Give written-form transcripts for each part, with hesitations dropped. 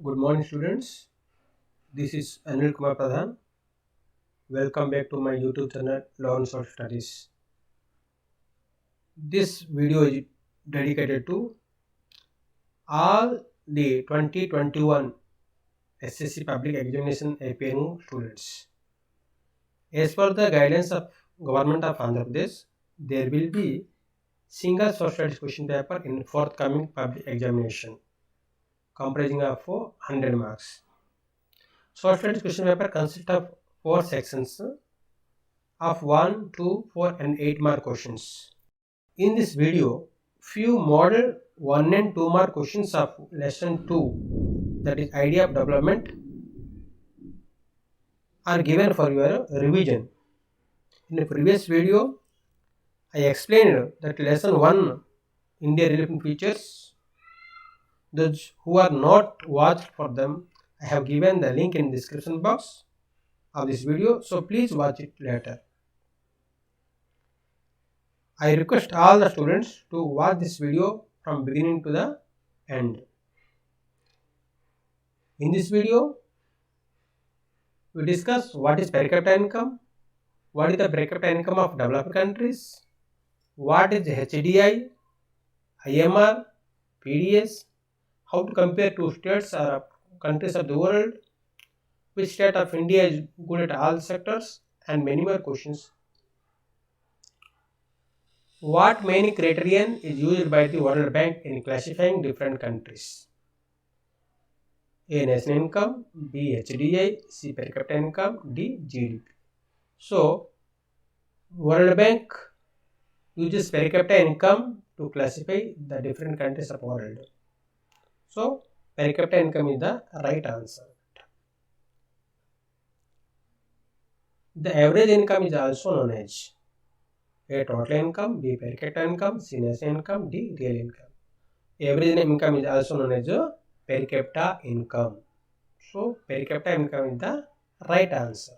Good morning, students. This is Anil Kumar Pradhan. Welcome back to my YouTube channel Learn Short Studies. This video is dedicated to all the 2021 SSC Public Examination appearing students. As per the guidance of Government of Andhra Pradesh, there will be single short studies question paper in forthcoming public examination, comprising of 100 marks. Short studies question paper consists of 4 sections of 1, 2, 4 and 8 mark questions. In this video, few model 1 and 2 mark questions of lesson 2, that is idea of development, are given for your revision. In the previous video, I explained that lesson 1, India relevant features. Those who are not watched for them, I have given the link in description box of this video, so please watch it later. I request all the students to watch this video from beginning to the end. In this video, we discuss what is per capita income, what is the per capita income of developed countries, what is HDI, IMR, PDS, how to compare two states or countries of the world, which state of India is good at all sectors, and many more questions. What main criterion is used by the World Bank in classifying different countries? A. National income, B. HDI, C. Per capita income, D. GDP. So, World Bank uses per capita income to classify the different countries of the world. So, per capita income is the right answer. The average income is also known as A. Total income, B. Per capita income, C. National income, D. Real income. Average income is also known as per capita income. So, per capita income is the right answer.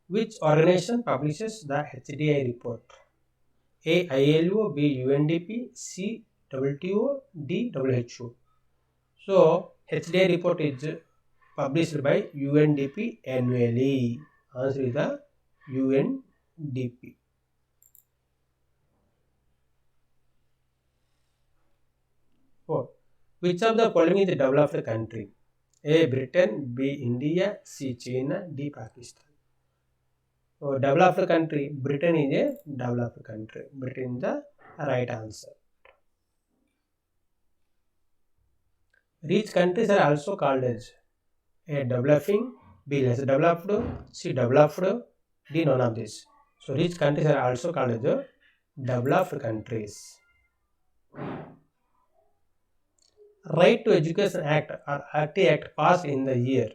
Which organization publishes the HDI report? A. ILO, B. UNDP, C. WTO, D. WHO. So, HDI report is published by UNDP annually. Answer is the UNDP. Four. Which of the following is a developed country? A. Britain, B. India, C. China, D. Pakistan. So, developed country, Britain is a developed country. Britain is the right answer. Rich countries are also called as A. Developing, B. Less developed, C. Developed, D. None of this. So, rich countries are also called as developed countries. Right to Education Act or RT Act passed in the year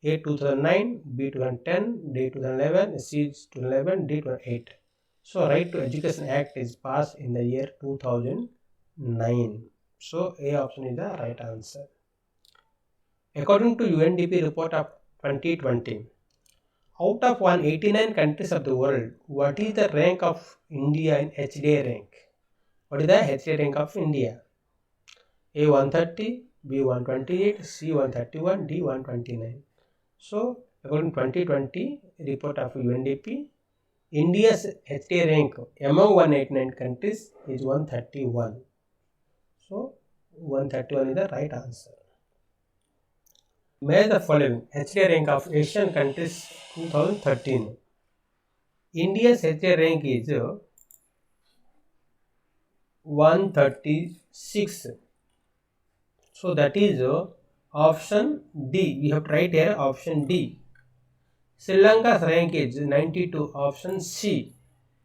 A. 2009, B. 2010, D. 2011, C. 2011, D. 2008. So, Right to Education Act is passed in the year 2009. So, A option is the right answer. According to UNDP report of 2020, out of 189 countries of the world, what is the rank of India in HDI rank? What is the HDI rank of India? A 130, B 128, C 131, D 129. So, according to 2020 report of UNDP, India's HDI rank among 189 countries is 131. So, 131 is the right answer. Match the following HDI rank of Asian countries 2013. India's HDI rank is 136. So that is option D. We have to write here option D. Sri Lanka's rank is 92. Option C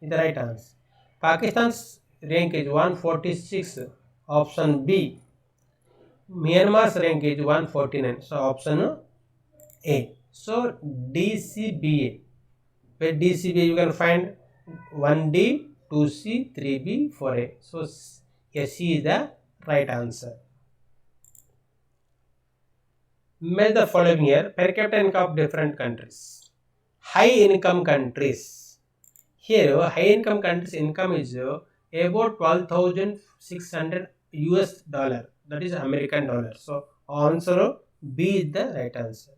is the right answer. Pakistan's rank is 146. Option B. Myanmar's rank is 149. So option A. So DCBA. Where DCBA you can find 1D, 2C, 3B, 4A. So C is the right answer. Match the following here. Per capita income of different countries. High income countries. Here, high income countries' income is about 12,600 US dollar. That is American dollar. So Answer B is the right answer.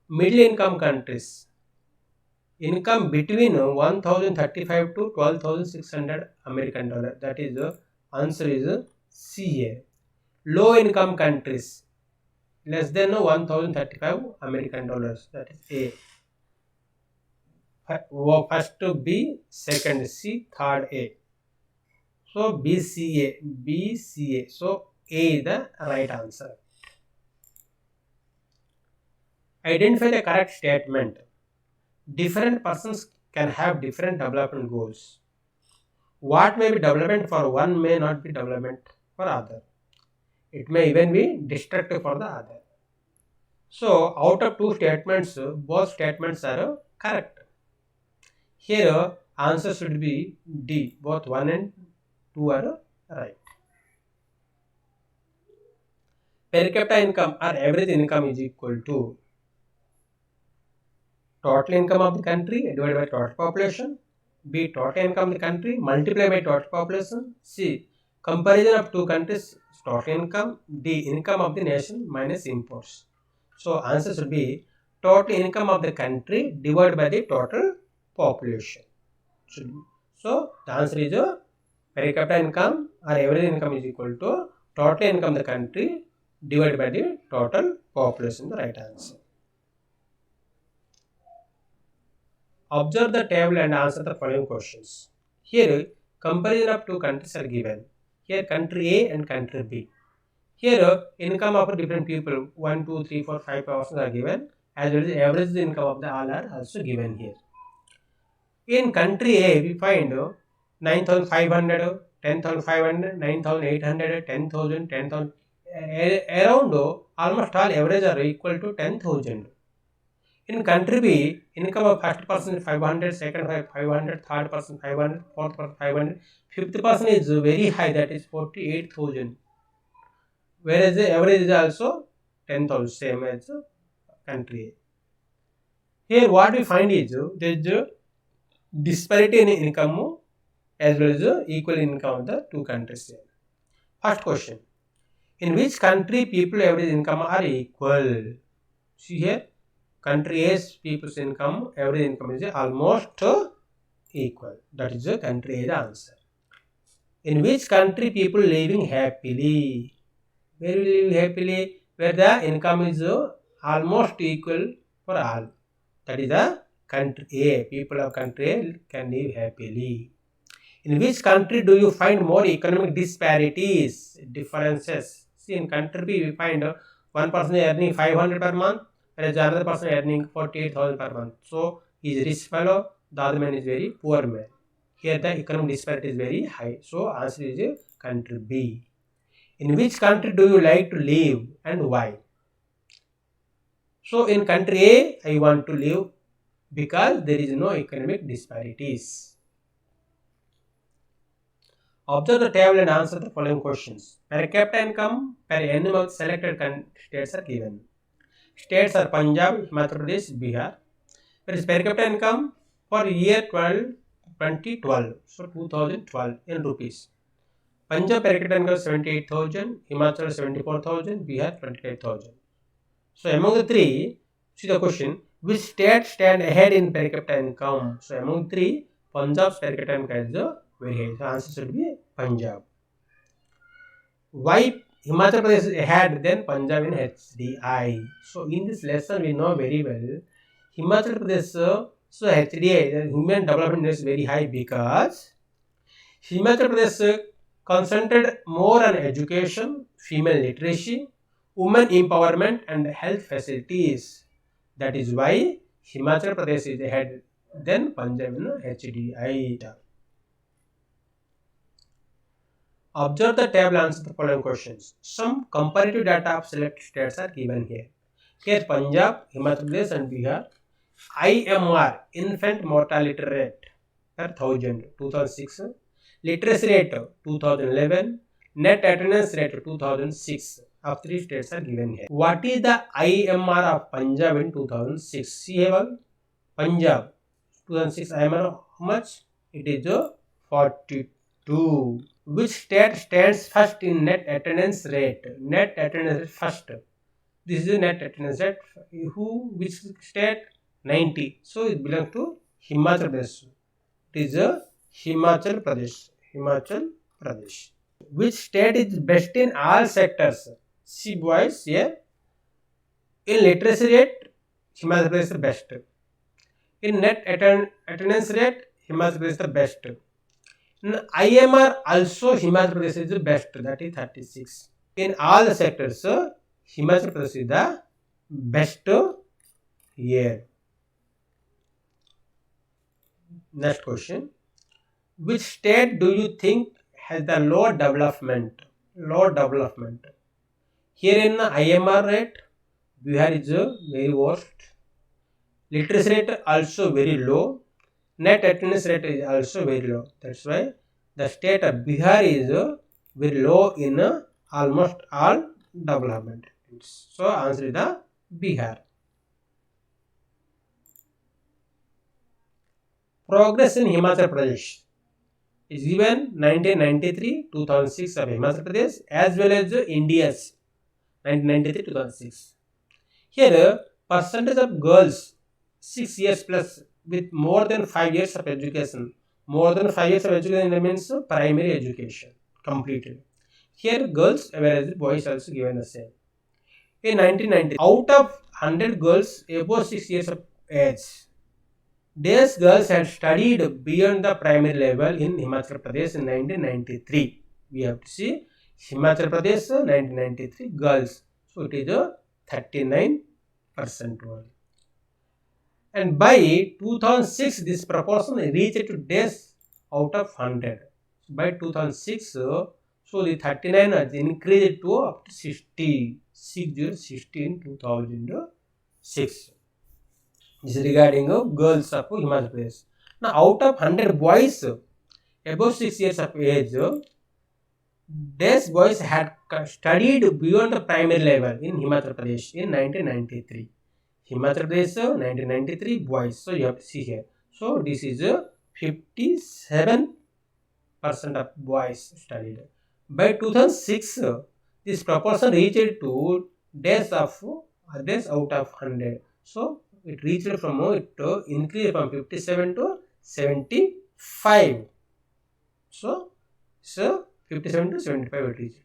Middle income countries. Income between 1035 to 12,600 American dollar. That is the answer is C. Low income countries. Less than 1035 American dollars. That is A. First B, second C, third A. So BCA, BCA. So A is the right answer. Identify the correct statement. Different persons can have different development goals. What may be development for one may not be development for other. It may even be destructive for the other. So out of two statements, both statements are correct. Here answer should be D. Both 1 and 2 are right. Per capita income or average income is equal to total income of the country divided by total population. B. Total income of the country multiplied by total population. C. Comparison of two countries total income. D. Income of the nation minus imports. So answer should be total income of the country divided by the total population. So the answer is per capita income or average income is equal to total income of the country divided by the total population. The right answer. Observe the table and answer the following questions. Here, comparison of two countries are given. Here, country A and country B. Here, income of different people 1, 2, 3, 4, 5 persons are given, as well as average income of the all are also given here. In country A, we find 9,500, 10,500, 9,800, 10,000, 10,000. Around almost all average are equal to 10,000. In country B, income of first person is 500, second 500, third person 500, fourth person 500, fifth person is very high, that is 48,000. Whereas the average is also 10,000, same as country A. Here what we find is there is a disparity in income as well as equal income of the two countries. First question. In which country people average income are equal? See here. Country A's people's income, average income is almost equal. That is the country A's answer. In which country people living happily? Where we live happily? Where the income is almost equal for all. That is the country A. People of country A can live happily. In which country do you find more economic disparities, differences? See, in country B, we find one person earning 500 per month, whereas another person earning 48,000 per month. So, he is rich fellow, the other man is very poor man. Here the economic disparity is very high. So, answer is country B. In which country do you like to live and why? So, in country A, I want to live because there is no economic disparities. Observe the table and answer the following questions. Per capita income per annum of selected states are given. States are Punjab, Himachal Pradesh, Bihar. There is per capita income for year 2012, so 2012 in rupees. Punjab per capita income 78,000, Himachal 74,000, Bihar 28,000. So among the three, see the question, which state stand ahead in per capita income? So among three, Punjab's per capita income is very high. So answer should be Punjab. Why Himachal Pradesh is ahead than Punjab in HDI? So in this lesson we know very well, Himachal Pradesh, so HDI, the human development is very high because Himachal Pradesh concentrated more on education, female literacy, women empowerment and health facilities. That is why Himachal Pradesh is ahead than Punjab in HDI. Observe the table and answer the following questions. Some comparative data of selected states are given here. Here Punjab, Himachal Pradesh and Bihar. IMR, infant mortality rate per 1000, 2006. Literacy rate 2011. Net attendance rate 2006. Of three states are given here. What is the IMR of Punjab in 2006? See here, Punjab 2006 IMR how much? It is 42. Which state stands first in net attendance rate? Net attendance rate first. This is the net attendance rate. Which state? 90. So it belongs to Himachal Pradesh. It is a Himachal Pradesh. Himachal Pradesh. Which state is best in all sectors? See boys here. In literacy rate, Himachal Pradesh is the best. In net attendance rate, Himachal Pradesh is the best. In IMR also Himachal Pradesh is the best, that is 36. In all the sectors, Himachal Pradesh is the best here. Next question. Which state do you think has the low development? Low development. Here in the IMR rate, Bihar is very worst. Literacy rate also very low. Net attendance rate is also very low. That's why the state of Bihar is very low in almost all development. So answer is the Bihar. Progress in Himachal Pradesh is given 1993, 2006 of Himachal Pradesh as well as India's 1993, 2006. Here percentage of girls 6 years plus with more than 5 years of education. More than 5 years of education means primary education completed. Here girls whereas boys also given the same. In 1990, out of 100 girls above 6 years of age, these girls had studied beyond the primary level in Himachal Pradesh in 1993. We have to see Himachal Pradesh 1993 girls. So it is a 39% only. And by 2006, this proportion reached to days out of 100. By 2006, so the 39 has increased to up to 60 in 2006. This is regarding girls of Himachal Pradesh. Now, out of 100 boys above 6 years of age, these boys had studied beyond the primary level in Himachal Pradesh in 1993. Himachal Pradesh 1993 boys. So you have to see here. So this is 57% of boys studied. By 2006, this proportion reached to days out of 100. So it reached from it increased from 57 to 75. So 57 to 75 it reached.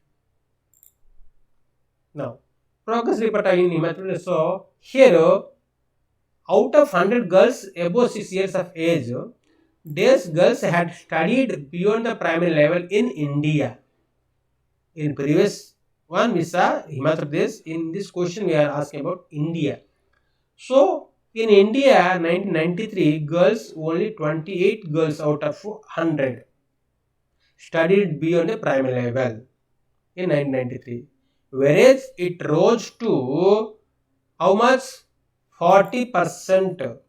Now progress report in Himachal Pradesh. So here out of 100 girls above 6 years of age, these girls had studied beyond the primary level in India. In previous one we saw Himachal Pradesh. In this question we are asking about India. So in India 1993 girls, only 28 girls out of 100 studied beyond the primary level in 1993. Whereas it rose to how much? 40%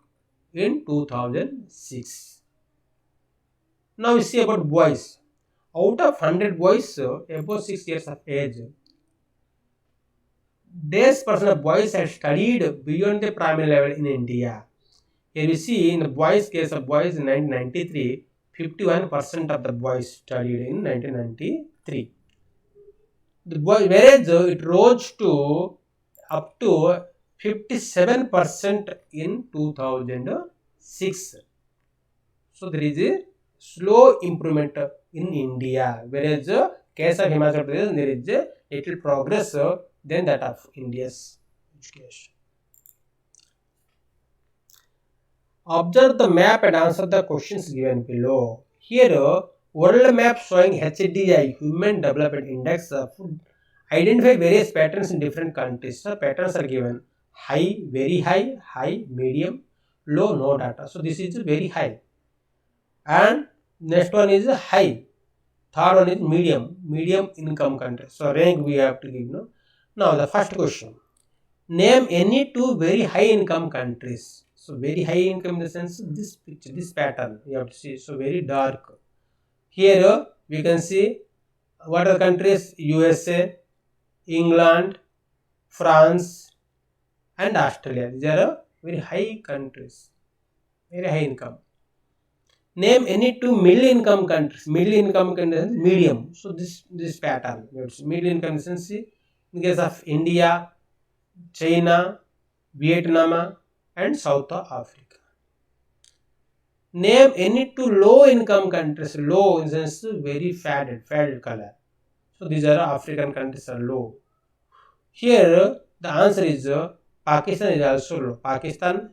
in 2006. Now we see about boys. Out of 100 boys above 6 years of age, this percent of boys had studied beyond the primary level in India. Here we see in the boys case of boys in 1993, 51% of the boys studied in 1993. The boy, whereas it rose to up to 57% in 2006. So there is a slow improvement in India, whereas case of Himachal Pradesh there is a little progress than that of India's education. Observe the map and answer the questions given below. Here world map showing HDI, Human Development Index, identify various patterns in different countries. So patterns are given: high, very high, high, medium, low, no data. So this is very high. And next one is high. Third one is medium, medium income countries. So rank we have to give. No? Now the first question. Name any two very high income countries. So very high income in the sense this picture, this pattern you have to see. So very dark. Here we can see what are the countries: USA, England, France, and Australia. These are very high countries, very high income. Name any two middle income countries. Middle income countries, medium. So this pattern, middle income in case of India, China, Vietnam, and South Africa. Name any two low income countries. Low in the sense very faded color. So these are African countries are low. Here the answer is Pakistan is also low. Pakistan,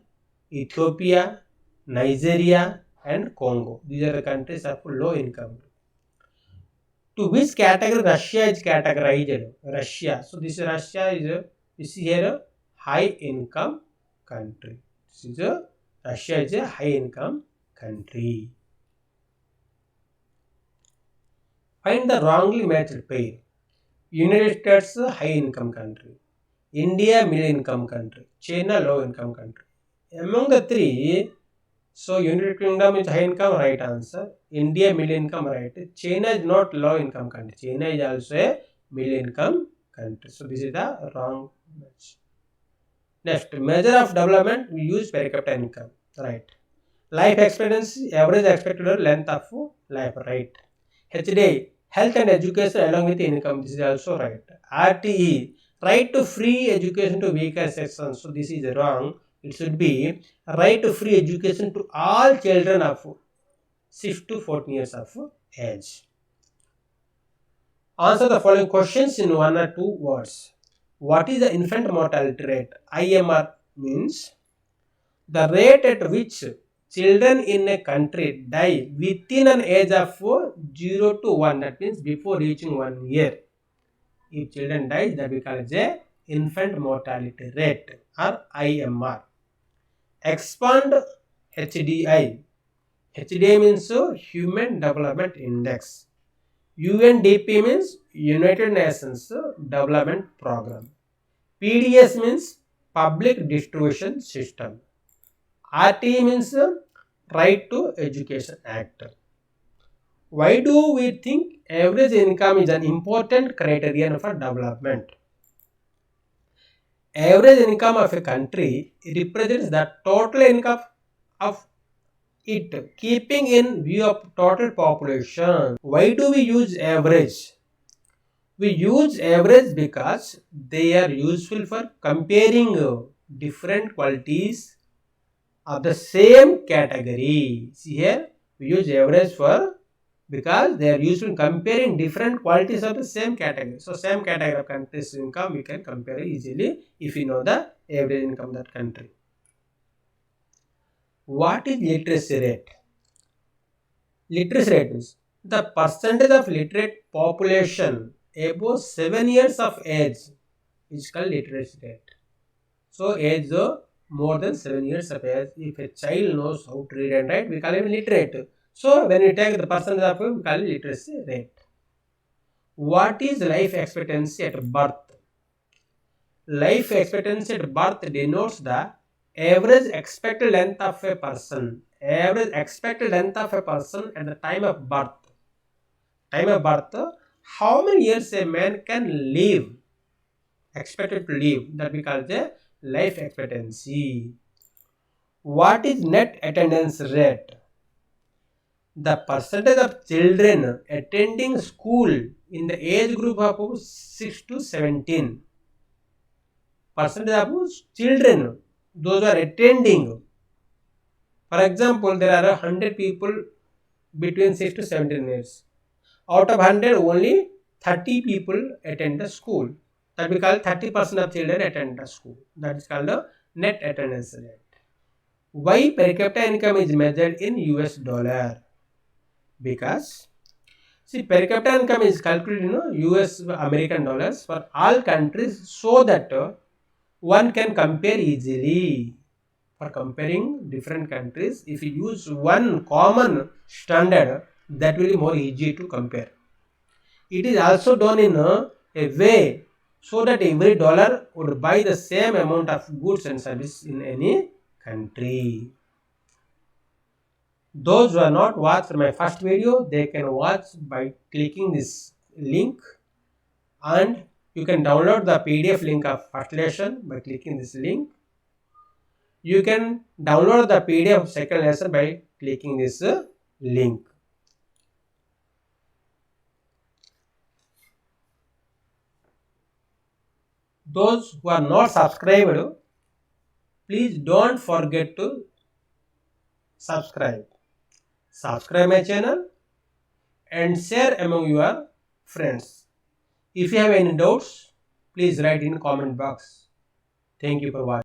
Ethiopia, Nigeria, and Congo. These are the countries of low income. To which category Russia is categorized? Russia. So this Russia is here a high income country. This is Russia is a high income country. Find the wrongly matched pair. United States high income country. India middle income country. China low income country. Among the three, so United Kingdom is high income, right answer. India middle income, right. China is not low income country. China is also a middle income country. So this is the wrong match. Next, measure of development, we use per capita income, right. Life expectancy, average expected length of life, right. HDI, health and education along with income, this is also right. RTE, right to free education to weaker sections, so this is wrong. It should be right to free education to all children of 6 to 14 years of age. Answer the following questions in 1 or 2 words. What is the infant mortality rate? IMR means the rate at which children in a country die within an age of 0 to 1, that means before reaching 1 year. If children die, that we call as a infant mortality rate or IMR. Expand HDI. HDI means Human Development Index. UNDP means United Nations Development Program. PDS means Public Distribution System. RT means Right to Education Act. Why do we think average income is an important criterion for development? Average income of a country represents the total income of it, keeping in view of total population. Why do we use average? We use average because they are useful for comparing different qualities of the same category. See here, we use average for because they are useful in comparing different qualities of the same category. So same category of country's income we can compare easily if we know the average income of that country. What is literacy rate? Literacy rate is the percentage of literate population above 7 years of age is called literacy rate. So age more than 7 years of age, if a child knows how to read and write, we call him literate. So when we take the percentage of him, we call it literacy rate. What is life expectancy at birth? Life expectancy at birth denotes the average expected length of a person. Average expected length of a person at the time of birth. Time of birth, how many years a man can live, expected to live, that we call the life expectancy. What is net attendance rate? The percentage of children attending school in the age group of 6 to 17. Percentage of children, those are attending. For example, there are 100 people between 6 to 17 years. Out of 100, only 30 people attend the school. That we call 30% of children attend the school. That is called the net attendance rate. Why per capita income is measured in US dollar? Because see, per capita income is calculated in US American dollars for all countries so that one can compare easily. For comparing different countries, if you use one common standard, that will be more easy to compare. It is also done in a way so that every dollar would buy the same amount of goods and services in any country. Those who are not watched my first video, they can watch by clicking this link, and you can download the PDF link of first lesson by clicking this link. You can download the PDF of second lesson by clicking this link. those who are not subscribed, please don't forget to subscribe. Subscribe my channel and share among your friends. If you have any doubts, please write in comment box. Thank you for watching.